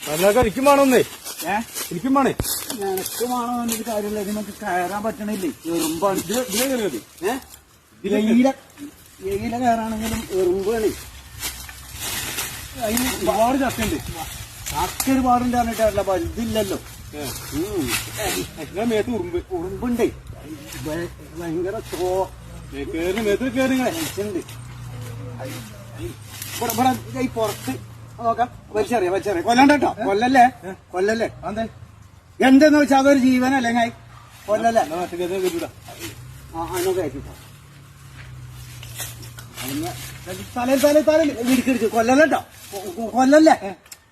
എനിക്കും വേണമെന്നേ എനിക്കും വേണേ നിനക്ക് വേണോ എന്നൊരു കാര്യമില്ല. ഇതിനൊക്കെ കയറാൻ പറ്റണില്ലേ? എറുമ്പാണ് എയില കയറാണെങ്കിലും എറുമ്പാണ്. അതിന് ഒരുപാട് ചക്കയുണ്ട്. ചക്ക ഒരുപാടുണ്ട് പറഞ്ഞിട്ടല്ല, വലുതില്ലല്ലോ. മേത്ത് ഉറുമ്പുണ്ട് ഭയങ്കര മേത്ത് കയറി ഉണ്ട്. ഇവിടെ ഈ പുറത്ത് നോക്കാം. വലിച്ചെറിയാം കൊല്ലണ്ട കേട്ടോ. കൊല്ലല്ലേ എന്തെന്ന് വെച്ചാൽ അതൊരു ജീവനല്ലേ കായ് കൊല്ലല്ലേ. കയറ്റിട്ടോ തലയിൽ ഇടിക്കിടിച്ച് കൊല്ലല്ലോ. കൊല്ലല്ലേ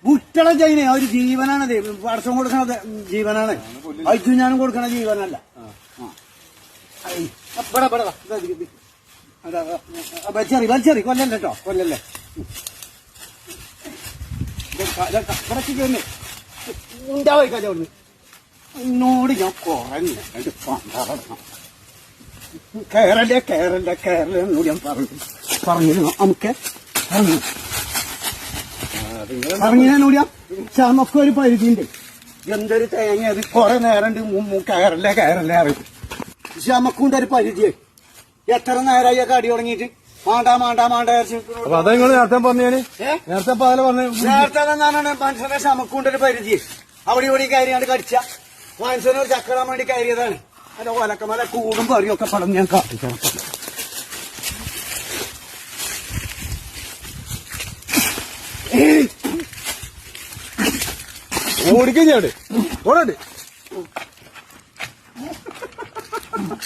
ബുറ്റളം ചെയ്യുന്നേ ഒരു ജീവനാണത്. വർഷം കൊടുക്കണത് ജീവനാണ്. അയച്ചു ഞാനും കൊടുക്കണ ജീവനല്ല. വലിച്ചെറി കൊല്ലല്ലേ കേട്ടോ. കൊല്ലല്ലേ ഉണ്ടാവായിക്കാതെ അവിടുന്ന് എന്നോട് ഞാൻ കുറഞ്ഞു കേരള എന്നോട് ഞാൻ പറഞ്ഞിരുന്നു. നമുക്ക് പറഞ്ഞതിനോട് ഞാൻ നമുക്കൊരു പരിധിയുണ്ട്. എന്തൊരു തേങ്ങ അത് കുറെ നേരമുണ്ട്. കയറല്ലേ അറിയും. പക്ഷെ നമുക്കുണ്ട് ഒരു പരിധിയായി. എത്ര നേരമായി കടി തുടങ്ങിയിട്ട് മാണ്ട അതാ നിങ്ങൾ നേരത്തെ പറഞ്ഞു. നേരത്തെ എന്നാണ് മനുഷ്യനെ ചമക്കൊണ്ടൊരു പരിധി. അവിടെ ഇവിടെ കയറിയാണ്ട് കടിച്ച മനുഷ്യനൊരു ചക്കറാൻ വേണ്ടി കയറിയതാണ്. അല്ല ഒലക്കമല കൂടും പറിയൊക്കെ പടം ഞാൻ കാട്ടിക്കണം. ഓടിക്കഴിഞ്ഞാണ്ട് ഓടണ്ട്